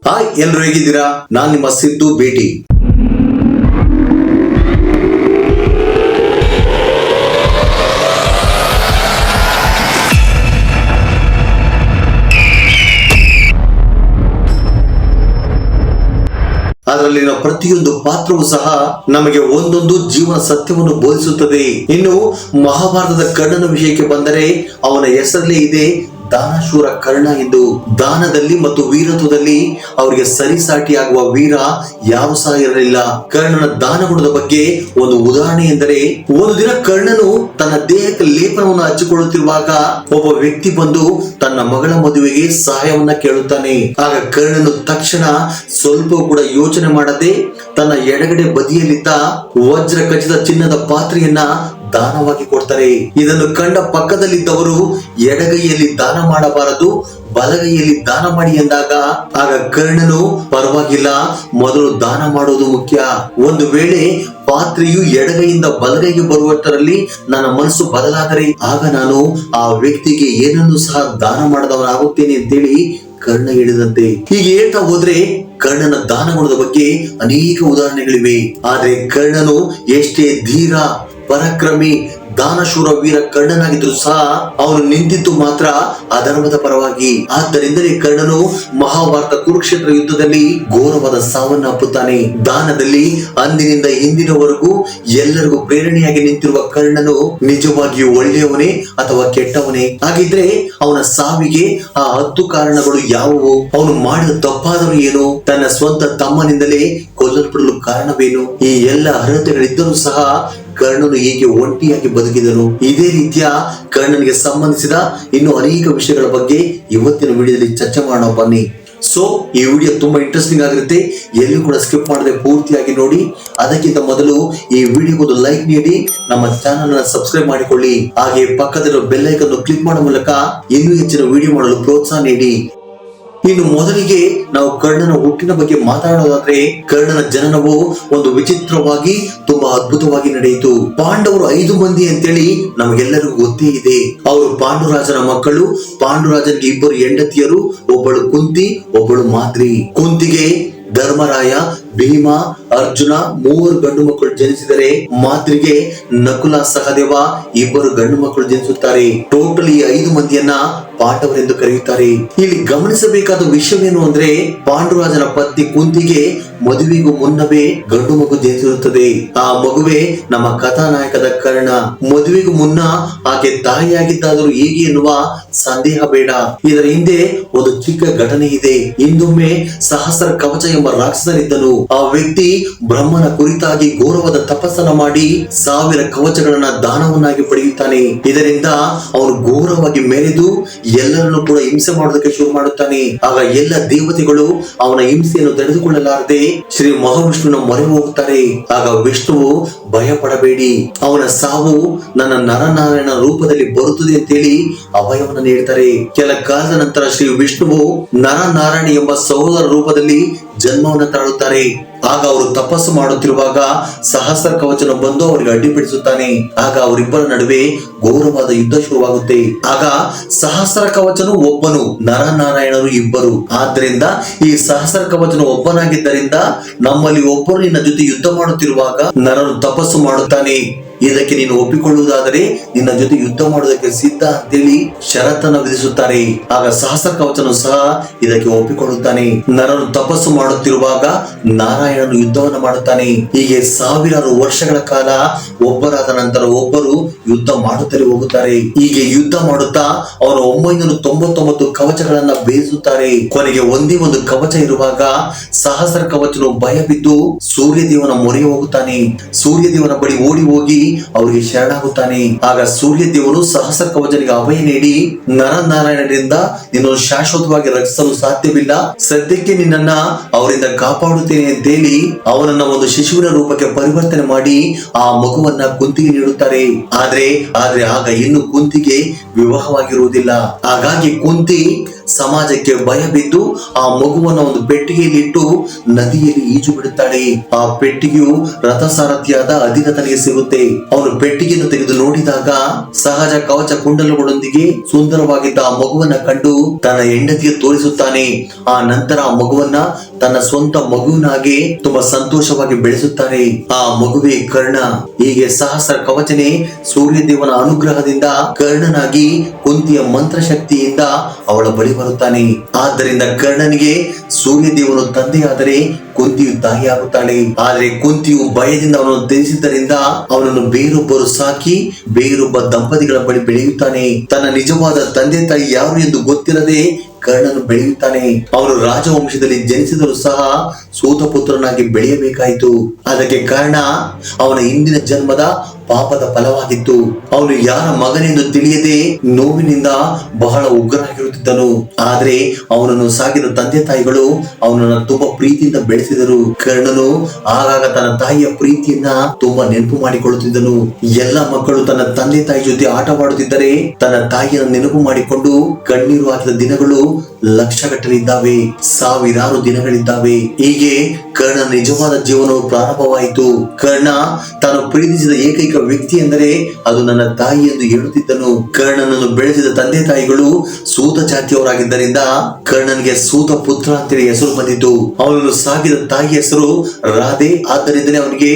Hi, ಎಲ್ರು ಹೇಗಿದ್ದೀರಾ? ನಾನ್ ನಿಮ್ಮ ಸಿದ್ದು ಭೇಟಿ. ಅದರಲ್ಲಿನ ಪ್ರತಿಯೊಂದು ಪಾತ್ರವೂ ಸಹ ನಮಗೆ ಒಂದೊಂದು ಜೀವನ ಸತ್ಯವನ್ನು ಬೋಧಿಸುತ್ತದೆ. ಇನ್ನು ಮಹಾಭಾರತದ ಕರ್ಣನ ವಿಷಯಕ್ಕೆ ಬಂದರೆ ಅವನ ಹೆಸರಲ್ಲೇ ಇದೆ ದಾನಶೂರ ಕರ್ಣ ಎಂದು. ದಾನದಲ್ಲಿ ಮತ್ತು ವೀರತ್ವದಲ್ಲಿ ಅವರಿಗೆ ಸರಿಸಾಟಿಯಾಗುವ ವೀರ ಯಾರು ಸಹ ಇರಲಿಲ್ಲ. ಕರ್ಣನ ದಾನ ಗುಣದ ಬಗ್ಗೆ ಒಂದು ಉದಾಹರಣೆ ಎಂದರೆ, ಒಂದು ದಿನ ಕರ್ಣನು ತನ್ನ ದೇಹಕ್ಕೆ ಲೇಪನವನ್ನು ಹಚ್ಚಿಕೊಳ್ಳುತ್ತಿರುವಾಗ ಒಬ್ಬ ವ್ಯಕ್ತಿ ಬಂದು ತನ್ನ ಮಗಳ ಮದುವೆಗೆ ಸಹಾಯವನ್ನ ಕೇಳುತ್ತಾನೆ. ಆಗ ಕರ್ಣನು ತಕ್ಷಣ ಸ್ವಲ್ಪ ಕೂಡ ಯೋಚನೆ ಮಾಡದೆ ತನ್ನ ಎಡಗಡೆ ಬದಿಯಲ್ಲಿದ್ದ ವಜ್ರ ಖಚಿತ ಚಿನ್ನದ ಪಾತ್ರೆಯನ್ನ ದಾನವಾಗಿ ಕೊಡ್ತಾರೆ. ಇದನ್ನು ಕಂಡ ಪಕ್ಕದಲ್ಲಿದ್ದವರು ಎಡಗೈಯಲ್ಲಿ ದಾನ ಮಾಡಬಾರದು, ಬಲಗೈಯಲ್ಲಿ ದಾನ ಮಾಡಿ ಎಂದಾಗ ಆಗ ಕರ್ಣನು ಪರವಾಗಿಲ್ಲ, ಮೊದಲು ದಾನ ಮಾಡೋದು ಮುಖ್ಯ. ಒಂದು ವೇಳೆ ಪಾತ್ರೆಯು ಎಡಗೈಯಿಂದ ಬಲಗೈಗೆ ಬರುವಷ್ಟರಲ್ಲಿ ನನ್ನ ಮನಸ್ಸು ಬದಲಾದರೆ ಆಗ ನಾನು ಆ ವ್ಯಕ್ತಿಗೆ ಏನನ್ನು ಸಹ ದಾನ ಮಾಡದವನಾಗುತ್ತೇನೆ ಅಂತೇಳಿ ಕರ್ಣ ಹೇಳಿದಂತೆ. ಹೀಗೆ ಹೇಳ್ತಾ ಹೋದ್ರೆ ಕರ್ಣನ ದಾನ ಗುಣದ ಬಗ್ಗೆ ಅನೇಕ ಉದಾಹರಣೆಗಳಿವೆ. ಆದ್ರೆ ಕರ್ಣನು ಎಷ್ಟೇ ಧೀರ, ಪರಾಕ್ರಮಿ, ದಾನಶೂರ ವೀರ ಕರ್ಣನಾಗಿದ್ರು ಸಹ ಅವನು ನಿಂತಿದ್ದು ಮಾತ್ರ ಅಧರ್ಮದ ಪರವಾಗಿ. ಆದ್ದರಿಂದಲೇ ಕರ್ಣನು ಮಹಾಭಾರತ ಕುರುಕ್ಷೇತ್ರ ಯುದ್ಧದಲ್ಲಿ ಘೋರವಾದ ಸಾವನ್ನ ಅಪ್ಪುತ್ತಾನೆ. ದಾನದಲ್ಲಿ ಅಂದಿನಿಂದ ಇಂದಿನವರೆಗೂ ಎಲ್ಲರಿಗೂ ಪ್ರೇರಣೆಯಾಗಿ ನಿಂತಿರುವ ಕರ್ಣನು ನಿಜವಾಗಿಯೂ ಒಳ್ಳೆಯವನೇ ಅಥವಾ ಕೆಟ್ಟವನೇ? ಹಾಗಿದ್ರೆ ಅವನ ಸಾವಿಗೆ ಆ 10 ಕಾರಣಗಳು ಯಾವುವು? ಅವನು ಮಾಡಿದ ತಪ್ಪಾದರೂ ಏನು? ತನ್ನ ಸ್ವಂತ ತಮ್ಮನಿಂದಲೇ ಕೊಲ್ಲಲ್ಪಡಲು ಕಾರಣವೇನು? ಈ ಎಲ್ಲ ಅರ್ಹತೆಗಳಿದ್ದರೂ ಸಹ ಕರ್ಣನು ಹೀಗೆ ಒಂಟಿಯಾಗಿ ಬದುಕಿದನು. ಇದೇ ರೀತಿಯ ಕರ್ಣನಿಗೆ ಸಂಬಂಧಿಸಿದ ಇನ್ನು ಅನೇಕ ವಿಷಯಗಳ ಬಗ್ಗೆ ಇವತ್ತಿನ ವಿಡಿಯೋದಲ್ಲಿ ಚರ್ಚೆ ಮಾಡೋಣ ಬನ್ನಿ. ಸೊ ಈ ವಿಡಿಯೋ ತುಂಬಾ ಇಂಟ್ರೆಸ್ಟಿಂಗ್ ಆಗಿರುತ್ತೆ, ಎಲ್ಲೂ ಕೂಡ ಸ್ಕಿಪ್ ಮಾಡದೆ ಪೂರ್ತಿಯಾಗಿ ನೋಡಿ. ಅದಕ್ಕಿಂತ ಮೊದಲು ಈ ವಿಡಿಯೋಗೊಂದು ಲೈಕ್ ನೀಡಿ, ನಮ್ಮ ಚಾನೆಲ್ ಅನ್ನು ಸಬ್ಸ್ಕ್ರೈಬ್ ಮಾಡಿಕೊಳ್ಳಿ. ಹಾಗೆ ಪಕ್ಕದಲ್ಲಿರೋ ಬೆಲ್ ಐಕಾನ್ ಅನ್ನು ಕ್ಲಿಕ್ ಮಾಡೋ ಮೂಲಕ ಇನ್ನೂ ಹೆಚ್ಚಿನ ವಿಡಿಯೋ ಮಾಡಲು ಪ್ರೋತ್ಸಾಹ ನೀಡಿ. ಇನ್ನು ಮೊದಲಿಗೆ ನಾವು ಕರ್ಣನ ಹುಟ್ಟಿನ ಬಗ್ಗೆ ಮಾತಾಡೋದಾದ್ರೆ, ಕರ್ಣನ ಜನನವು ಒಂದು ವಿಚಿತ್ರವಾಗಿ ತುಂಬಾ ಅದ್ಭುತವಾಗಿ ನಡೆಯಿತು. ಪಾಂಡವರು 5 ಮಂದಿ ಅಂತೇಳಿ ನಮಗೆಲ್ಲರಿಗೂ ಗೊತ್ತೇ ಇದೆ. ಅವರು ಪಾಂಡುರಾಜನ ಮಕ್ಕಳು. ಪಾಂಡುರಾಜನಿಗೆ 2 ಹೆಂಡತಿಯರು, ಒಬ್ಬಳು ಕುಂತಿ, ಒಬ್ಬಳು ಮಾದ್ರಿ. ಕುಂತಿಗೆ ಧರ್ಮರಾಯ, ಭೀಮ, ಅರ್ಜುನ 3 ಗಂಡು ಮಕ್ಕಳು ಜನಿಸಿದರೆ, ಮಾದ್ರಿಗೆ ನಕುಲ, ಸಹದೇವ 2 ಗಂಡು ಮಕ್ಕಳು ಜನಿಸುತ್ತಾರೆ. ಟೋಟಲ್ ಈ 5 ಮಂದಿಯನ್ನ ಪಾಂಡವರೆಂದು ಕರೆಯುತ್ತಾರೆ. ಇಲ್ಲಿ ಗಮನಿಸಬೇಕಾದ ವಿಷಯವೇನು ಅಂದ್ರೆ, ಪಾಂಡುರಾಜನ ಪತ್ನಿ ಕುಂತಿಗೆ ಮದುವೆಗೂ ಮುನ್ನವೇ ಗಂಡು ಮಗು ಜನಿಸಿರುತ್ತದೆ. ಆ ಮಗುವೆ ನಮ್ಮ ಕಥಾನಾಯಕದ ಕರ್ಣ. ಮದುವೆಗೂ ಮುನ್ನ ಆಕೆ ತಾಯಿಯಾಗಿದ್ದಾದರೂ ಹೇಗೆ ಎನ್ನುವ ಸಂದೇಹ ಬೇಡ. ಇದರ ಹಿಂದೆ ಒಂದು ಚಿಕ್ಕ ಘಟನೆ ಇದೆ. ಹಿಂದೊಮ್ಮೆ ಸಹಸ್ರ ಕವಚ ಎಂಬ ರಾಕ್ಷಸನಿದ್ದನು. ಆ ವ್ಯಕ್ತಿ ಬ್ರಹ್ಮನ ಕುರಿತಾಗಿ ಘೋರವಾದ ತಪಸ್ಸನ್ನ ಮಾಡಿ 1000 ಕವಚಗಳನ್ನ ದಾನವನ್ನಾಗಿ ಪಡೆಯುತ್ತಾನೆ. ಇದರಿಂದ ಅವನು ಘೋರವಾಗಿ ಮೆರೆದು ಎಲ್ಲರನ್ನು ಕೂಡ ಹಿಂಸೆ ಮಾಡೋದಕ್ಕೆ ಶುರು ಮಾಡುತ್ತಾನೆ. ಆಗ ಎಲ್ಲ ದೇವತೆಗಳು ಅವನ ಹಿಂಸೆಯನ್ನು ತಡೆದುಕೊಳ್ಳಲಾರದೆ ಶ್ರೀ ಮಹಾವಿಷ್ಣುವಿನ ಮೊರೆ ಹೋಗುತ್ತಾರೆ. ಆಗ ವಿಷ್ಣುವು ಭಯ ಪಡಬೇಡಿ, ಅವನ ಸಾವು ನನ್ನ ನರನಾರಾಯಣ ರೂಪದಲ್ಲಿ ಬರುತ್ತದೆ ಅಂತೇಳಿ ಅಭಯವನ್ನು ನೀಡುತ್ತಾರೆ. ಕೆಲ ಕಾಲದ ನಂತರ ಶ್ರೀ ವಿಷ್ಣುವು ನರನಾರಾಯಣ ಎಂಬ ಸಹೋದರ ರೂಪದಲ್ಲಿ ಜನ್ಮವನ್ನು ತಾಳುತ್ತಾರೆ. ಆಗ ಅವರು ತಪಸ್ಸು ಮಾಡುತ್ತಿರುವಾಗ ಸಹಸ್ರ ಕವಚನ ಬಂದು ಅವರಿಗೆ ಅಡ್ಡಿಪಡಿಸುತ್ತಾನೆ. ಆಗ ಅವರಿಬ್ಬರ ನಡುವೆ ಘೋರವಾದ ಯುದ್ಧ ಶುರುವಾಗುತ್ತೆ. ಆಗ ಸಹಸ್ರ ಕವಚನು ಒಬ್ಬನು, ನರನಾರಾಯಣರು 2. ಆದ್ರಿಂದ ಈ ಸಹಸ್ರ ಕವಚನು ಒಬ್ಬನಾಗಿದ್ದರಿಂದ ನಮ್ಮಲ್ಲಿ ಒಬ್ಬರು ನಿನ್ನ ಜೊತೆ ಯುದ್ಧ ಮಾಡುತ್ತಿರುವಾಗ ನರನು ತಪಸ್ಸು ಮಾಡುತ್ತಾನೆ. ಇದಕ್ಕೆ ನೀನು ಒಪ್ಪಿಕೊಳ್ಳುವುದಾದರೆ ನಿನ್ನ ಜೊತೆ ಯುದ್ಧ ಮಾಡುವುದಕ್ಕೆ ಸಿದ್ಧ ಅಂತೇಳಿ ಷರತ್ತನ್ನು ವಿಧಿಸುತ್ತಾರೆ. ಆಗ ಸಹಸ್ರ ಕವಚನು ಸಹ ಇದಕ್ಕೆ ಒಪ್ಪಿಕೊಳ್ಳುತ್ತಾನೆ. ನರನು ತಪಸ್ಸು ಮಾಡುತ್ತಿರುವಾಗ ನಾರಾಯಣನು ಯುದ್ಧವನ್ನು ಮಾಡುತ್ತಾನೆ. ಹೀಗೆ 1000 ವರ್ಷಗಳ ಕಾಲ ಒಬ್ಬರಾದ ನಂತರ ಒಬ್ಬರು ಯುದ್ಧ ಮಾಡುತ್ತಲೇ ಹೋಗುತ್ತಾರೆ. ಹೀಗೆ ಯುದ್ಧ ಮಾಡುತ್ತಾ ಅವರು 999 ಕವಚಗಳನ್ನ ಬೇಯಿಸುತ್ತಾರೆ. ಕೊನೆಗೆ ಒಂದೇ ಒಂದು ಕವಚ ಇರುವಾಗ ಸಹಸ್ರ ಕವಚನು ಭಯ ಬಿದ್ದು ಸೂರ್ಯದೇವನ ಮೊರೆ ಹೋಗುತ್ತಾನೆ. ಸೂರ್ಯದೇವನ ಬಳಿ ಓಡಿ ಹೋಗಿ ಅವರಿಗೆ ಶರಣಾಗುತ್ತಾನೆ. ಆಗ ಸೂರ್ಯದೇವರು ಸಹಸ್ರ ಕವಚನಿಗೆ ಅಭಯ ನೀಡಿ, ನರನಾರಾಯಣರಿಂದ ನಿನ್ನನ್ನು ಶಾಶ್ವತವಾಗಿ ರಕ್ಷಿಸಲು ಸಾಧ್ಯವಿಲ್ಲ, ಸದ್ಯಕ್ಕೆ ನಿನ್ನನ್ನ ಅವರಿಂದ ಕಾಪಾಡುತ್ತೇನೆ ಅಂತೇಳಿ ಅವನನ್ನ ಒಂದು ಶಿಶುವಿನ ರೂಪಕ್ಕೆ ಪರಿವರ್ತನೆ ಮಾಡಿ ಆ ಮಗುವನ್ನ ಕುಂತಿಗೆ ನೀಡುತ್ತಾರೆ. ಆದ್ರೆ ಆಗ ಇನ್ನು ಕುಂತಿಗೆ ವಿವಾಹವಾಗಿರುವುದಿಲ್ಲ. ಹಾಗಾಗಿ ಕುಂತಿ ಸಮಾಜಕ್ಕೆ ಭಯ ಬಿದ್ದು ಆ ಮಗುವನ್ನು ಒಂದು ಪೆಟ್ಟಿಗೆಯಲ್ಲಿ ಇಟ್ಟು ನದಿಯಲ್ಲಿ ಈಜು ಬಿಡುತ್ತಾಳೆ. ಆ ಪೆಟ್ಟಿಗೆಯು ರಥಸಾರಥಿಯಾದ ಅಧಿರಥನಿಗೆ ಸಿಗುತ್ತೆ. ಅವನು ಪೆಟ್ಟಿಗೆಯನ್ನು ತೆಗೆದು ನೋಡಿದಾಗ ಸಹಜ ಕವಚ ಕುಂಡಲಗಳೊಂದಿಗೆ ಸುಂದರವಾಗಿದ್ದ ಆ ಮಗುವನ್ನ ಕಂಡು ತನ್ನ ಹೆಂಡತಿಗೆ ತೋರಿಸುತ್ತಾನೆ. ಆ ನಂತರ ಆ ಮಗುವನ್ನ ತನ್ನ ಸ್ವಂತ ಮಗುವಿನಾಗೆ ತುಂಬಾ ಸಂತೋಷವಾಗಿ ಬೆಳೆಸುತ್ತಾರೆ. ಆ ಮಗುವೇ ಕರ್ಣ. ಹೀಗೆ ಸಹಸ್ರ ಕವಚನೆ ಸೂರ್ಯದೇವನ ಅನುಗ್ರಹದಿಂದ ಕರ್ಣನಾಗಿ ಕುಂತಿಯ ಮಂತ್ರಶಕ್ತಿಯಿಂದ ಅವಳ ಬಳಿ ಬರುತ್ತಾನೆ. ಆದ್ದರಿಂದ ಕರ್ಣನಿಗೆ ಸೂರ್ಯದೇವನು ತಂದೆಯಾದರೆ ಕುಂತಿಯು ತಾಯಿಯಾಗುತ್ತಾಳೆ. ಆದರೆ ಕುಂತಿಯು ಭಯದಿಂದ ಅವನನ್ನು ತ್ಯಜಿಸಿದ್ದರಿಂದ ಅವನನ್ನು ಬೇರೊಬ್ಬರು ಸಾಕಿ ಬೇರೊಬ್ಬ ದಂಪತಿಗಳ ಬಳಿ ಬೆಳೆಯುತ್ತಾನೆ. ತನ್ನ ನಿಜವಾದ ತಂದೆ ತಾಯಿ ಯಾರು ಎಂದು ಗೊತ್ತಿರದೆ ಕರ್ಣನು ಬೆಳೆಯುತ್ತಾನೆ. ಅವನು ರಾಜವಂಶದಲ್ಲಿ ಜನಿಸಿದರೂ ಸಹ ಸೂತಪುತ್ರನಾಗಿ ಬೆಳೆಯಬೇಕಾಯಿತು. ಅದಕ್ಕೆ ಕಾರಣ ಅವನ ಹಿಂದಿನ ಜನ್ಮದ ಪಾಪದ ಫಲವಾಗಿತ್ತು. ಅವನು ಯಾರ ಮಗನೆಂದು ತಿಳಿಯದೆ ನೋವಿನಿಂದ ಬಹಳ ಉಗ್ರನಾಗಿರುತ್ತಿದ್ದನು. ಆದ್ರೆ ಅವನನ್ನು ಸಾಕಿದ ತಂದೆ ತಾಯಿಗಳು ಅವನನ್ನು ತುಂಬಾ ಪ್ರೀತಿಯಿಂದ ಬೆಳೆಸಿದರು. ಕರ್ಣನು ಆಗಾಗ ತನ್ನ ತಾಯಿಯ ಪ್ರೀತಿಯನ್ನ ತುಂಬಾ ನೆನಪು ಮಾಡಿಕೊಳ್ಳುತ್ತಿದ್ದನು. ಎಲ್ಲ ಮಕ್ಕಳು ತನ್ನ ತಂದೆ ತಾಯಿ ಜೊತೆ ಆಟವಾಡುತ್ತಿದ್ದರೆ ತನ್ನ ತಾಯಿಯನ್ನು ನೆನಪು ಮಾಡಿಕೊಂಡು ಕಣ್ಣೀರು ಹಾಕಿದ ದಿನಗಳು ಲಕ್ಷಗಟ್ಟಲಿದ್ದಾವೆ, ಸಾವಿರಾರು ದಿನಗಳಿದ್ದಾವೆ. ಹೀಗೆ ಕರ್ಣನ ನಿಜವಾದ ಜೀವನವು ಪ್ರಾರಂಭವಾಯಿತು. ಕರ್ಣ ತಾನು ಪ್ರೀತಿಸಿದ ಏಕೈಕ ವ್ಯಕ್ತಿ ಎಂದರೆ ಅದು ನನ್ನ ತಾಯಿ ಎಂದು ಹೇಳುತ್ತಿದ್ದನು. ಕರ್ಣನನ್ನು ಬೆಳೆಸಿದ ತಂದೆ ತಾಯಿಗಳು ಸೂತ ಜಾತಿಯವರಾಗಿದ್ದರಿಂದ ಕರ್ಣನಿಗೆ ಸೂತ ಪುತ್ರ ಅಂತೇಳಿ ಹೆಸರು ಬಂದಿತು. ಅವನನ್ನು ಸಾಕಿದ ತಾಯಿ ಹೆಸರು ರಾಧೆ, ಆದ್ದರಿಂದಲೇ ಅವನಿಗೆ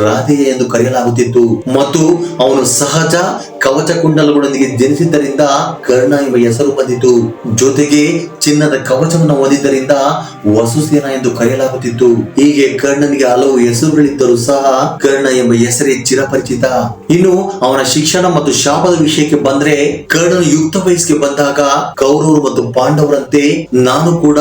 ರಾಧೆಯ ಎಂದು ಕರೆಯಲಾಗುತ್ತಿತ್ತು. ಮತ್ತು ಅವನು ಸಹಜ ಕವಚ ಕುಂಡಲಗಳೊಂದಿಗೆ ಜನಿಸಿದ್ದರಿಂದ ಕರ್ಣ ಎಂಬ ಹೆಸರು ಬಂದಿತು. ಜೊತೆಗೆ ಚಿನ್ನದ ಕವಚವನ್ನು ಹೊಂದಿದ್ದರಿಂದ ವಸುಸೇನ ಎಂದು ಕರೆಯಲಾಗುತ್ತಿತ್ತು. ಹೀಗೆ ಕರ್ಣನಿಗೆ ಹಲವು ಹೆಸರುಗಳಿದ್ದರೂ ಸಹ ಕರ್ಣ ಎಂಬ ಹೆಸರೇ ಚಿರಪರಿಚಿತ. ಇನ್ನು ಅವನ ಶಿಕ್ಷಣ ಮತ್ತು ಶಾಪದ ವಿಷಯಕ್ಕೆ ಬಂದ್ರೆ, ಕರ್ಣನು ಯುಕ್ತ ವಯಸ್ಸಿಗೆ ಬಂದಾಗ ಕೌರವರು ಮತ್ತು ಪಾಂಡವರಂತೆ ನಾನು ಕೂಡ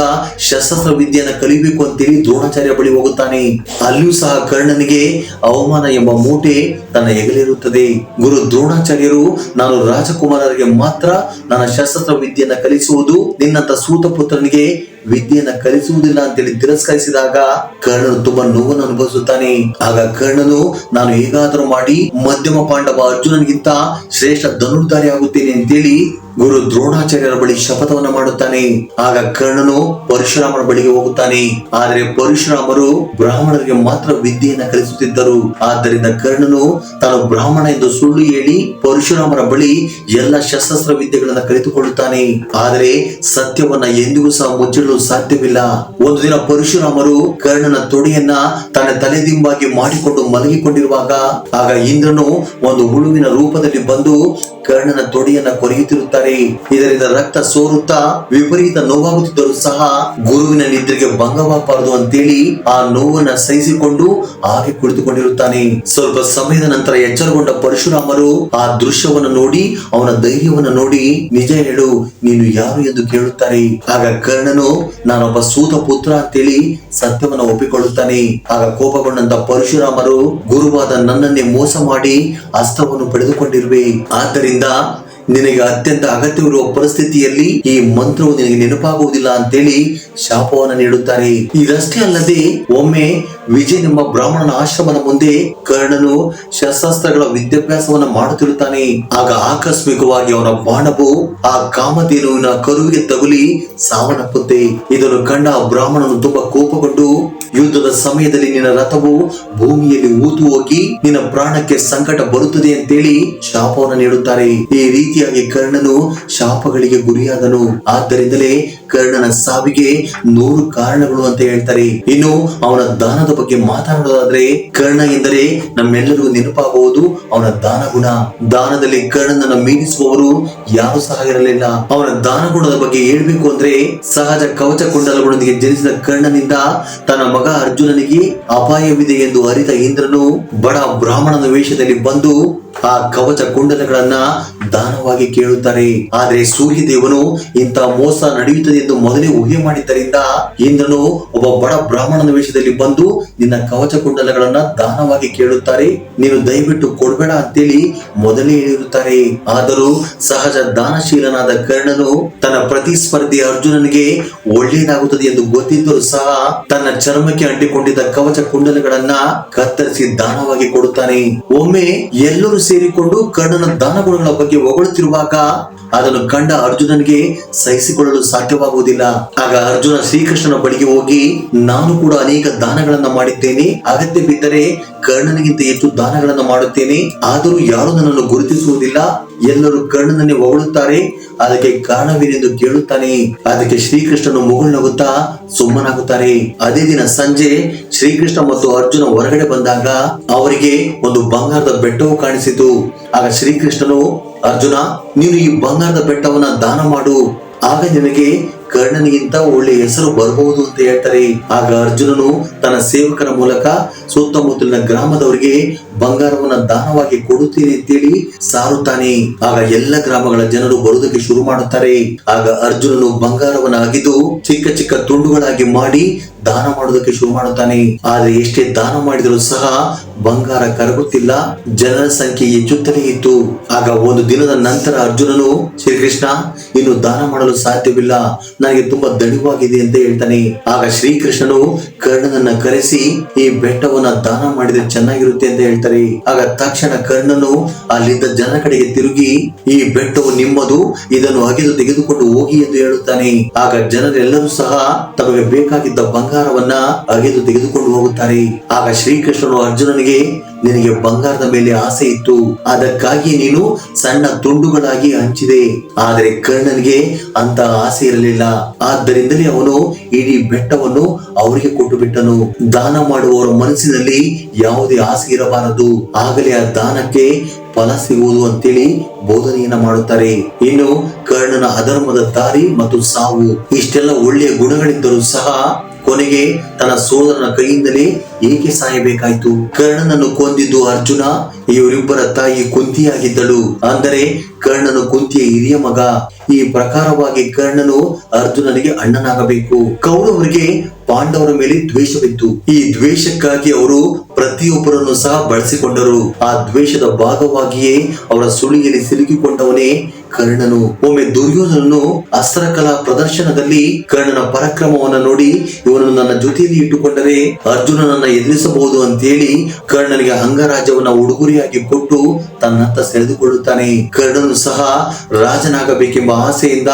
ಶಸ್ತ್ರ ವಿದ್ಯೆಯನ್ನು ಕಲಿಬೇಕು ಅಂತೇಳಿ ದ್ರೋಣಾಚಾರ್ಯ ಬಳಿ ಹೋಗುತ್ತಾನೆ. ಅಲ್ಲಿಯೂ ಸಹ ಕರ್ಣನಿಗೆ ಅವಮಾನ ಎಂಬ ಮೂಟೆ ತನ್ನ ಹೆಗಲಿರುತ್ತದೆ. ಗುರು ದ್ರೋಣಾಚಾರ್ಯರು ನಾನು ರಾಜಕುಮಾರರಿಗೆ ಮಾತ್ರ ನನ್ನ ಶಸ್ತ್ರ ವಿದ್ಯೆಯನ್ನು ಕಲಿಸುವುದು, ನಿನ್ನಂತ ಸೂತಪುತ್ರನಿಗೆ ವಿದ್ಯೆಯನ್ನ ಕಲಿಸುವುದಿಲ್ಲ ಅಂತೇಳಿ ತಿರಸ್ಕರಿಸಿದಾಗ ಕರ್ಣನು ತುಂಬಾ ನೋವನ್ನು ಅನುಭವಿಸುತ್ತಾನೆ. ಆಗ ಕರ್ಣನು ನಾನು ಹೇಗಾದರೂ ಮಾಡಿ ಮಧ್ಯಮ ಪಾಂಡವ ಅರ್ಜುನನಿಗಿಂತ ಶ್ರೇಷ್ಠ ಧನುರ್ಧಾರಿ ಆಗುತ್ತೇನೆ ಅಂತೇಳಿ ಗುರು ದ್ರೋಣಾಚಾರ್ಯರ ಬಳಿ ಶಪಥವನ್ನ ಮಾಡುತ್ತಾನೆ. ಆಗ ಕರ್ಣನು ಪರಶುರಾಮನ ಬಳಿಗೆ ಹೋಗುತ್ತಾನೆ. ಆದರೆ ಪರಶುರಾಮರು ಬ್ರಾಹ್ಮಣರಿಗೆ ಮಾತ್ರ ವಿದ್ಯೆಯನ್ನ ಕಲಿಸುತ್ತಿದ್ದರು. ಆದ್ದರಿಂದ ಕರ್ಣನು ತಾನು ಬ್ರಾಹ್ಮಣ ಎಂದು ಸುಳ್ಳು ಹೇಳಿ ಪರಶುರಾಮರ ಬಳಿ ಎಲ್ಲ ಶಸ್ತ್ರ ವಿದ್ಯೆಗಳನ್ನ ಕಲಿತುಕೊಳ್ಳುತ್ತಾನೆ. ಆದರೆ ಸತ್ಯವನ್ನ ಎಂದಿಗೂ ಸಹ ಮುಚ್ಚಿಡಲು ಸಾಧ್ಯವಿಲ್ಲ. ಒಂದು ದಿನ ಪರಶುರಾಮರು ಕರ್ಣನ ತೊಡೆಯನ್ನ ತನ್ನ ತಲೆದಿಂಬಾಗಿ ಮಾಡಿಕೊಂಡು ಮಲಗಿಕೊಂಡಿರುವಾಗ ಆಗ ಇಂದ್ರನು ಒಂದು ಹುಳುವಿನ ರೂಪದಲ್ಲಿ ಬಂದು ಕರ್ಣನ ತೊಡೆಯನ್ನ ಕೊರೆಯುತ್ತಿರುತ್ತಾರೆ. ಇದರಿಂದ ರಕ್ತ ಸೋರುತ್ತಾ ವಿಪರೀತ ನೋವಾಗುತ್ತಿದ್ದರೂ ಸಹ ಗುರುವಿನ ನಿದ್ರೆಗೆ ಭಂಗವಾಗಬಾರದು ಅಂತೇಳಿ ಆ ನೋವನ್ನ ಸಹಿಸಿಕೊಂಡು ಹಾಗೆ ಕುಳಿತುಕೊಂಡಿರುತ್ತಾನೆ. ಸ್ವಲ್ಪ ಸಮಯದ ನಂತರ ಎಚ್ಚರಗೊಂಡ ಪರಶುರಾಮರು ಆ ದೃಶ್ಯವನ್ನು ನೋಡಿ ಅವನ ಧೈರ್ಯವನ್ನು ನೋಡಿ ನಿಜ ಹೇಳು, ನೀನು ಯಾರು ಎಂದು ಕೇಳುತ್ತಾರೆ. ಆಗ ಕರ್ಣನು ನಾನೊಬ್ಬ ಸೂತ ಪುತ್ರ ಅಂತೇಳಿ ಸತ್ಯವನ್ನು ಒಪ್ಪಿಕೊಳ್ಳುತ್ತಾನೆ. ಆಗ ಕೋಪಗೊಂಡಂತ ಪರಶುರಾಮರು ಗುರುವಾದ ನನ್ನನ್ನೇ ಮೋಸ ಮಾಡಿ ಅಸ್ತ್ರವನ್ನು ಪಡೆದುಕೊಂಡಿರುವೆ, ಆದ್ದರಿಂದ ನಿನಗೆ ಅತ್ಯಂತ ಅಗತ್ಯವಿರುವ ಪರಿಸ್ಥಿತಿಯಲ್ಲಿ ಈ ಮಂತ್ರವು ನಿನಗೆ ನೆನಪಾಗುವುದಿಲ್ಲ ಅಂತೇಳಿ ಶಾಪವನ್ನು ನೀಡುತ್ತಾರೆ. ಇದಷ್ಟೇ ಅಲ್ಲದೆ ಒಮ್ಮೆ ವಿಜಯ್ ಎಂಬ ಬ್ರಾಹ್ಮಣನ ಆಶ್ರಮದ ಮುಂದೆ ಕರ್ಣನು ಶಸ್ತ್ರಾಸ್ತ್ರಗಳ ವಿದ್ಯಾಭ್ಯಾಸವನ್ನ ಮಾಡುತ್ತಿರುತ್ತಾನೆ. ಆಗ ಆಕಸ್ಮಿಕವಾಗಿ ಅವನ ಬಾಣವು ಆ ಕಾಮಧೇನುವಿನ ಕರುವಿಗೆ ತಗುಲಿ ಸಾವನ್ನಪ್ಪುತ್ತೆ. ಇದನ್ನು ಕಂಡ ಆ ಬ್ರಾಹ್ಮಣನು ತುಂಬಾ ಕೋಪಗೊಂಡು ಯುದ್ಧದ ಸಮಯದಲ್ಲಿ ನಿನ್ನ ರಥವು ಭೂಮಿಯಲ್ಲಿ ಊತು ಹೋಗಿ ನಿನ್ನ ಪ್ರಾಣಕ್ಕೆ ಸಂಕಟ ಬರುತ್ತದೆ ಅಂತೇಳಿ ಶಾಪವನ್ನು ನೀಡುತ್ತಾರೆ. ಈ ರೀತಿಯಾಗಿ ಕರ್ಣನು ಶಾಪಗಳಿಗೆ ಗುರಿಯಾದನು. ಆದ್ದರಿಂದಲೇ ಕರ್ಣನ ಸಾವಿಗೆ 100 ಕಾರಣಗಳು ಅಂತ ಹೇಳ್ತಾರೆ. ಇನ್ನು ಅವನ ದಾನದ ಬಗ್ಗೆ ಮಾತನಾಡೋದಾದ್ರೆ, ಕರ್ಣ ಎಂದರೆ ನಮ್ಮೆಲ್ಲರಿಗೂ ನೆನಪಾಗುವುದು ಅವನ ದಾನ ಗುಣ. ದಾನದಲ್ಲಿ ಕರ್ಣನನ್ನು ಮೀರಿಸುವವರು ಯಾರು ಸಹ ಇರಲಿಲ್ಲ. ಅವನ ದಾನ ಗುಣದ ಬಗ್ಗೆ ಹೇಳ್ಬೇಕು ಅಂದ್ರೆ, ಸಹಜ ಕವಚ ಕುಂಡಲಗಳೊಂದಿಗೆ ಜನಿಸಿದ ಕರ್ಣನಿಂದ ತನ್ನ ಮಗ ಅರ್ಜುನನಿಗೆ ಅಪಾಯವಿದೆ ಎಂದು ಅರಿತ ಇಂದ್ರನು ಬಡ ಬ್ರಾಹ್ಮಣನ ವೇಷದಲ್ಲಿ ಬಂದು ಆ ಕವಚ ಕುಂಡಲಗಳನ್ನ ದಾನವಾಗಿ ಕೇಳುತ್ತಾರೆ. ಆದ್ರೆ ಸೂರ್ಯದೇವನು ಇಂಥ ಮೋಸ ನಡೆಯುತ್ತದೆ ಎಂದು ಮೊದಲೇ ಊಹೆ ಮಾಡಿದ್ದರಿಂದ ಇಂದ್ರನು ಒಬ್ಬ ಬಡ ಬ್ರಾಹ್ಮಣನ ವೇಷದಲ್ಲಿ ಬಂದು ನಿನ್ನ ಕವಚ ಕುಂಡಲಗಳನ್ನ ದಾನವಾಗಿ ಕೇಳುತ್ತಾರೆ, ನೀನು ದಯವಿಟ್ಟು ಕೊಡಬೇಡ ಅಂತೇಳಿ ಮೊದಲೇ ಹೇಳಿರುತ್ತಾರೆ. ಆದರೂ ಸಹಜ ದಾನಶೀಲನಾದ ಕರ್ಣನು ತನ್ನ ಪ್ರತಿಸ್ಪರ್ಧಿ ಅರ್ಜುನನಿಗೆ ಒಳ್ಳೆಯದಾಗುತ್ತದೆ ಎಂದು ಗೊತ್ತಿದ್ದರೂ ಸಹ ತನ್ನ ಚರ್ಮ ಚರ್ಮಕ್ಕೆ ಅಂಟಿಕೊಂಡಿದ್ದ ಕವಚ ಕುಂಡಲಗಳನ್ನ ಕತ್ತರಿಸಿ ದಾನವಾಗಿ ಕೊಡುತ್ತಾನೆ. ಒಮ್ಮೆ ಎಲ್ಲರೂ ಸೇರಿಕೊಂಡು ಕರ್ಣನ ದಾನ ಗುಣಗಳ ಬಗ್ಗೆ ಹೊಗಳುತ್ತಿರುವಾಗ ಅದನ್ನು ಕಂಡ ಅರ್ಜುನನಿಗೆ ಸಹಿಸಿಕೊಳ್ಳಲು ಸಾಧ್ಯವಾಗುವುದಿಲ್ಲ. ಆಗ ಅರ್ಜುನ ಶ್ರೀಕೃಷ್ಣನ ಬಳಿಗೆ ಹೋಗಿ, ನಾನು ಕೂಡ ಅನೇಕ ದಾನಗಳನ್ನ ಮಾಡಿದ್ದೇನೆ, ಅಗತ್ಯ ಬಿದ್ದರೆ ಕರ್ಣನಿಗಿಂತ ಹೆಚ್ಚು ದಾನಗಳನ್ನು ಮಾಡುತ್ತೇನೆ, ಆದರೂ ಯಾರು ನನ್ನನ್ನು ಗುರುತಿಸುವುದಿಲ್ಲ, ಎಲ್ಲರೂ ಕರ್ಣನನ್ನೇ ಹೊಗಳುತ್ತಾರೆ, ಅದಕ್ಕೆ ಕಾರಣವೇನೆಂದು ಕೇಳುತ್ತಾನೆ. ಅದಕ್ಕೆ ಶ್ರೀಕೃಷ್ಣನು ಮುಗುಳ್ನಗುತ್ತಾ ಸುಮ್ಮನಾಗುತ್ತಾರೆ. ಅದೇ ದಿನ ಸಂಜೆ ಶ್ರೀಕೃಷ್ಣ ಮತ್ತು ಅರ್ಜುನ ಹೊರಗಡೆ ಬಂದಾಗ ಅವರಿಗೆ ಒಂದು ಬಂಗಾರದ ಬೆಟ್ಟವು ಕಾಣಿಸಿತು. ಆಗ ಶ್ರೀಕೃಷ್ಣನು, ಅರ್ಜುನ, ನೀನು ಈ ಬಂಗಾರದ ಬೆಟ್ಟವನ್ನ ದಾನ ಮಾಡು, ಆಗ ನಿನಗೆ ಕರ್ಣನಿಗಿಂತ ಒಳ್ಳೆ ಹೆಸರು ಬರಬಹುದು ಅಂತ ಹೇಳ್ತಾರೆ. ಆಗ ಅರ್ಜುನನು ತನ್ನ ಸೇವಕರ ಮೂಲಕ ಸುತ್ತಮುತ್ತಲಿನ ಗ್ರಾಮದವರಿಗೆ ಬಂಗಾರವನ್ನ ದಾನವಾಗಿ ಕೊಡುತ್ತೇನೆ ಅಂತೇಳಿ ಸಾರುತ್ತಾನೆ. ಆಗ ಎಲ್ಲ ಗ್ರಾಮಗಳ ಜನರು ಬರುವುದಕ್ಕೆ ಶುರು ಮಾಡುತ್ತಾರೆ. ಆಗ ಅರ್ಜುನನು ಬಂಗಾರವನ್ನ ಅಗಿದು ಚಿಕ್ಕ ಚಿಕ್ಕ ತುಂಡುಗಳಾಗಿ ಮಾಡಿ ದಾನ ಮಾಡೋದಕ್ಕೆ ಶುರು ಮಾಡುತ್ತಾನೆ. ಆದ್ರೆ ಎಷ್ಟೇ ದಾನ ಮಾಡಿದರೂ ಸಹ ಬಂಗಾರ ಕರಗುತ್ತಿಲ್ಲ, ಜನರ ಸಂಖ್ಯೆ ಹೆಚ್ಚುತ್ತಲೇ ಇತ್ತು. ಆಗ ಒಂದು ದಿನದ ನಂತರ ಅರ್ಜುನನು, ಶ್ರೀಕೃಷ್ಣ, ಇನ್ನು ದಾನ ಮಾಡಲು ಸಾಧ್ಯವಿಲ್ಲ, ನನಗೆ ತುಂಬಾ ದಣಿವಾಗಿದೆ ಅಂತ ಹೇಳ್ತಾನೆ. ಆಗ ಶ್ರೀಕೃಷ್ಣನು ಕರ್ಣನನ್ನ ಕರೆಸಿ ಈ ಬೆಟ್ಟವನ್ನ ದಾನ ಮಾಡಿದ್ರೆ ಚೆನ್ನಾಗಿರುತ್ತೆ ಅಂತ ಹೇಳ್ತಾರೆ. ಆಗ ತಕ್ಷಣ ಕರ್ಣನು ಅಲ್ಲಿದ್ದ ಜನ ಕಡೆಗೆ ತಿರುಗಿ, ಈ ಬೆಟ್ಟವು ನಿಮ್ಮದು, ಇದನ್ನು ಅಗೆದು ತೆಗೆದುಕೊಂಡು ಹೋಗಿ ಎಂದು ಹೇಳುತ್ತಾನೆ. ಆಗ ಜನರೆಲ್ಲರೂ ಸಹ ತಮಗೆ ಬೇಕಾಗಿದ್ದ ಬಂಗಾರವನ್ನ ಅಗೆದು ತೆಗೆದುಕೊಂಡು ಹೋಗುತ್ತಾರೆ. ಆಗ ಶ್ರೀಕೃಷ್ಣನು ಅರ್ಜುನನಿಗೆ, ನಿನಗೆ ಬಂಗಾರದ ಮೇಲೆ ಆಸೆ ಇತ್ತು, ಅದಕ್ಕಾಗಿ ನೀನು ಸಣ್ಣ ತುಂಡುಗಳಾಗಿ ಹಂಚಿದೆ, ಆದರೆ ಕರ್ಣನಿಗೆ ಅಂತ ಆಸೆ ಇರಲಿಲ್ಲ, ಆದ್ದರಿಂದಲೇ ಅವನು ಇಡೀ ಬೆಟ್ಟವನ್ನು ಅವರಿಗೆ ಕೊಟ್ಟು ಬಿಟ್ಟನು. ದಾನ ಮಾಡುವವರ ಮನಸ್ಸಿನಲ್ಲಿ ಯಾವುದೇ ಆಸೆ ಇರಬಾರದು, ಆಗಲೇ ಆ ದಾನಕ್ಕೆ ಫಲ ಸಿಗುವುದು ಅಂತೇಳಿ ಬೋಧನೆಯನ್ನ ಮಾಡುತ್ತಾರೆ. ಇನ್ನು ಕರ್ಣನ ಅಧರ್ಮದ ದಾರಿ ಮತ್ತು ಸಾವು, ಇಷ್ಟೆಲ್ಲ ಒಳ್ಳೆಯ ಗುಣಗಳಿದ್ದರೂ ಸಹ ಕೊನೆಗೆ ತನ್ನ ಸೋದರನ ಕೈಯಿಂದಲೇ ಏಕೆ ಸಾಯಬೇಕಾಯ್ತು? ಕರ್ಣನನ್ನು ಕೊಂದಿದ್ದು ಅರ್ಜುನ, ಇವರಿಬ್ಬರ ತಾಯಿ ಕುಂತಿಯಾಗಿದ್ದಳು. ಅಂದರೆ ಕರ್ಣನು ಕುಂತಿಯ ಹಿರಿಯ ಮಗ. ಈ ಪ್ರಕಾರವಾಗಿ ಕರ್ಣನು ಅರ್ಜುನನಿಗೆ ಅಣ್ಣನಾಗಬೇಕು. ಕೌರವರಿಗೆ ಪಾಂಡವರ ಮೇಲೆ ದ್ವೇಷವಿತ್ತು. ಈ ದ್ವೇಷಕ್ಕಾಗಿ ಅವರು ಪ್ರತಿಯೊಬ್ಬರನ್ನು ಸಹ ಬಳಸಿಕೊಂಡರು. ಆ ದ್ವೇಷದ ಭಾಗವಾಗಿಯೇ ಅವರ ಸುಳಿಯಲ್ಲಿ ಸಿಲುಕಿಕೊಂಡವನೇ ಕರ್ಣನು. ಒಮ್ಮೆ ದುರ್ಯೋಧನನು ಅಸ್ತ್ರಕಲಾ ಪ್ರದರ್ಶನದಲ್ಲಿ ಕರ್ಣನ ಪರಾಕ್ರಮವನ್ನು ನೋಡಿ, ಇವನನ್ನು ನನ್ನ ಜೊತೆಯಲ್ಲಿ ಇಟ್ಟುಕೊಂಡರೆ ಅರ್ಜುನನನ್ನ ಎದುರಿಸಬಹುದು ಅಂತ ಹೇಳಿ ಕರ್ಣನಿಗೆ ಅಂಗರಾಜ್ಯವನ್ನ ಉಡುಗೊರೆಯಾಗಿ ಕೊಟ್ಟು ತನ್ನತ್ತ ಸೆಳೆದುಕೊಳ್ಳುತ್ತಾನೆ. ಕರ್ಣನು ಸಹ ರಾಜನಾಗಬೇಕೆಂಬ ಆಸೆಯಿಂದ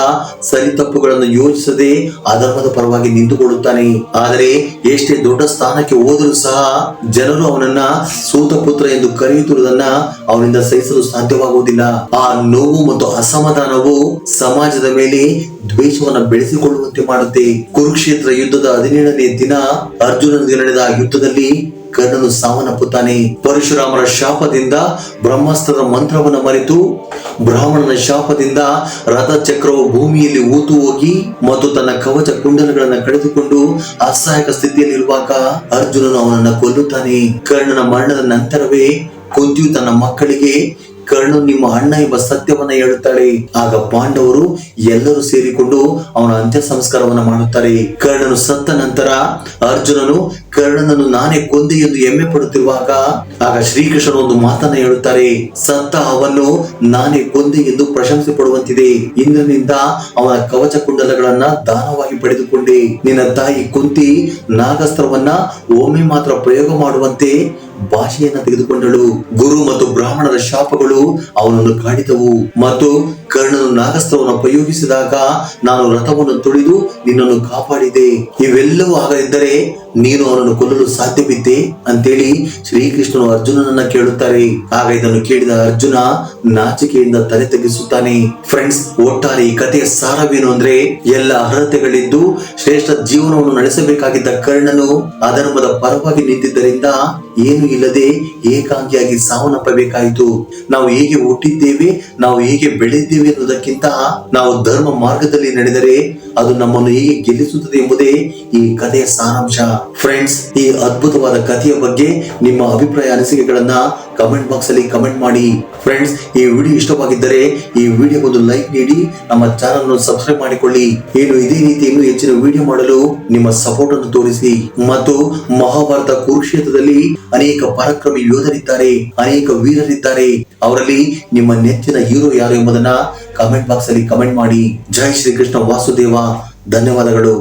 ಸರಿ ತಪ್ಪುಗಳನ್ನು ಯೋಚಿಸದೆ ಅಧರ್ಮದ ಪರವಾಗಿ ನಿಂತುಕೊಳ್ಳುತ್ತಾನೆ. ಆದರೆ ಎಷ್ಟೇ ದೊಡ್ಡ ಸ್ಥಾನಕ್ಕೆ ಹೋದರೂ ಸಹ ಜನರು ಅವನನ್ನ ಸೂತ ಪುತ್ರ ಎಂದು ಕರೆಯುತ್ತಿರುವುದನ್ನ ಅವನಿಂದ ಸಹಿಸಲು ಸಾಧ್ಯವಾಗುವುದಿಲ್ಲ. ಆ ನೋವು ಮತ್ತು ಅಸಮಾಧಾನವು ಸಮಾಜದ ಮೇಲೆ ದ್ವೇಷವನ್ನು ಬೆಳೆಸಿಕೊಳ್ಳುವಂತೆ ಮಾಡುತ್ತೆ. ಕುರುಕ್ಷೇತ್ರ ಯುದ್ಧದ 17ನೇ ದಿನ ಅರ್ಜುನನಿಗೆ ನಡೆದ ಯುದ್ಧದಲ್ಲಿ ಕರ್ಣನು ಸಾವನ್ನಪ್ಪುತ್ತಾನೆ. ಪರಶುರಾಮರ ಶಾಪದಿಂದ ಬ್ರಹ್ಮಾಸ್ತ್ರದ ಮಂತ್ರವನ್ನು ಮರೆತು, ಬ್ರಾಹ್ಮಣನ ಶಾಪದಿಂದ ರಥ ಚಕ್ರವು ಭೂಮಿಯಲ್ಲಿ ಊತು ಹೋಗಿ ಮತ್ತು ತನ್ನ ಕವಚ ಕುಂಡಲಗಳನ್ನು ಕಳೆದುಕೊಂಡು ಅಸಹಾಯಕ ಸ್ಥಿತಿಯಲ್ಲಿರುವಾಗ ಅರ್ಜುನನು ಅವನನ್ನು ಕೊಲ್ಲುತ್ತಾನೆ. ಕರ್ಣನ ಮರಣದ ನಂತರವೇ ಕುಂತಿಯು ತನ್ನ ಮಕ್ಕಳಿಗೆ ಕರ್ಣನು ನಿಮ್ಮ ಅಣ್ಣ ಎಂಬ ಸತ್ಯವನ್ನ ಹೇಳುತ್ತಾಳೆ. ಆಗ ಪಾಂಡವರು ಎಲ್ಲರೂ ಸೇರಿಕೊಂಡು ಅವನ ಅಂತ್ಯ ಸಂಸ್ಕಾರವನ್ನ ಮಾಡುತ್ತಾರೆ. ಕರ್ಣನು ಸತ್ತ ನಂತರ ಅರ್ಜುನನು ಕರ್ಣನನ್ನು ನಾನೇ ಕೊಂದೆ ಎಂದು ಹೆಮ್ಮೆ ಪಡುತ್ತಿರುವಾಗ ಆಗ ಶ್ರೀಕೃಷ್ಣನು ಒಂದು ಮಾತನ್ನ ಹೇಳುತ್ತಾರೆ. ಸತ್ತ ಅವನ್ನು ನಾನೇ ಕೊಂದೆ ಎಂದು ಪ್ರಶಂಸೆ ಪಡುವಂತಿದೆ. ಇಂದ್ರನಿಂದ ಅವನ ಕವಚ ಕುಂಡಲಗಳನ್ನ ದಾನವಾಗಿ ಪಡೆದುಕೊಂಡೆ. ನಿನ್ನ ತಾಯಿ ಕುಂತಿ ನಾಗಸ್ತ್ರವನ್ನ ಒಮ್ಮೆ ಮಾತ್ರ ಪ್ರಯೋಗ ಮಾಡುವಂತೆ ಭಾಷೆಯನ್ನ ತೆಗೆದುಕೊಂಡಳು. ಗುರು ಮತ್ತು ಬ್ರಾಹ್ಮಣರ ಶಾಪಗಳು ಅವನನ್ನು ಕಾಡಿದವು ಮತ್ತು ಕರ್ಣನು ನಾಗಸ್ತ್ರವನ್ನು ಪ್ರಯೋಗಿಸಿದಾಗ ನಾನು ರಥವನ್ನು ತುಳಿದು ನಿನ್ನನ್ನು ಕಾಪಾಡಿದೆ. ಇವೆಲ್ಲವೂ ಆಗದಿದ್ದರೆ ನೀನು ಅವನನ್ನು ಕೊಲ್ಲಲು ಸಾಧ್ಯವಿದ್ದೆ ಅಂತೇಳಿ ಶ್ರೀಕೃಷ್ಣನು ಅರ್ಜುನನನ್ನ ಕೇಳುತ್ತಾರೆ. ಆಗ ಇದನ್ನು ಕೇಳಿದ ಅರ್ಜುನ ನಾಚಿಕೆಯಿಂದ ತಲೆ ತಗ್ಗಿಸುತ್ತಾನೆ. ಫ್ರೆಂಡ್ಸ್, ಒಟ್ಟಾರೆ ಈ ಕಥೆಯ ಸಾರವೇನು ಅಂದ್ರೆ, ಎಲ್ಲ ಅರ್ಹತೆಗಳಿದ್ದು ಶ್ರೇಷ್ಠ ಜೀವನವನ್ನು ನಡೆಸಬೇಕಾಗಿದ್ದ ಕರ್ಣನು ಅಧರ್ಮದ ಪರವಾಗಿ ನಿಂತಿದ್ದರಿಂದ ಏನು ಇಲ್ಲದೆ ಏಕಾಂಗಿಯಾಗಿ ಸಾವನ್ನಪ್ಪಬೇಕಾಯಿತು. ನಾವು ಹೇಗೆ ಹುಟ್ಟಿದ್ದೇವೆ, ನಾವು ಹೇಗೆ ಬೆಳೆದಿದ್ದೇವೆ ಎನ್ನುವುದಕ್ಕಿಂತ ನಾವು ಧರ್ಮ ಮಾರ್ಗದಲ್ಲಿ ನಡೆದರೆ ಅದು ನಮ್ಮನ್ನು ಹೇಗೆ ಗೆಲ್ಲಿಸುತ್ತದೆ ಎಂಬುದೇ ಈ ಕಥೆಯ ಸಾರಾಂಶ. ಫ್ರೆಂಡ್ಸ್, ಈ ಅದ್ಭುತವಾದ ಕಥೆಯ ಬಗ್ಗೆ ನಿಮ್ಮ ಅಭಿಪ್ರಾಯ ಅನಿಸಿಕೆಗಳನ್ನ ಕಮೆಂಟ್ ಬಾಕ್ಸ್ ಅಲ್ಲಿ ಕಮೆಂಟ್ ಮಾಡಿ. ಫ್ರೆಂಡ್ಸ್, ಈ ವಿಡಿಯೋ ಇಷ್ಟವಾಗಿದ್ದರೆ ಈ ವಿಡಿಯೋಗೊಂದು ಲೈಕ್ ನೀಡಿ, ನಮ್ಮ ಚಾನಲ್ ಅನ್ನು ಸಬ್ಸ್ಕ್ರೈಬ್ ಮಾಡಿಕೊಳ್ಳಿ. ಇದೇ ರೀತಿ ಇನ್ನೂ ಹೆಚ್ಚಿನ ವಿಡಿಯೋ ಮಾಡಲು ನಿಮ್ಮ ಸಪೋರ್ಟ್ ಅನ್ನು ತೋರಿಸಿ. ಮತ್ತು ಮಹಾಭಾರತ ಕುರುಕ್ಷೇತ್ರದಲ್ಲಿ ಅನೇಕ ಪರಾಕ್ರಮಿ ಯೋಧರಿದ್ದಾರೆ, ಅನೇಕ ವೀರರಿದ್ದಾರೆ. ಅವರಲ್ಲಿ ನಿಮ್ಮ ನೆಚ್ಚಿನ ಹೀರೋ ಯಾರು ಎಂಬುದನ್ನ ಕಮೆಂಟ್ ಬಾಕ್ಸ್ ಅಲ್ಲಿ ಕಮೆಂಟ್ ಮಾಡಿ. ಜೈ ಶ್ರೀಕೃಷ್ಣ ವಾಸುದೇವ. ಧನ್ಯವಾದಗಳು.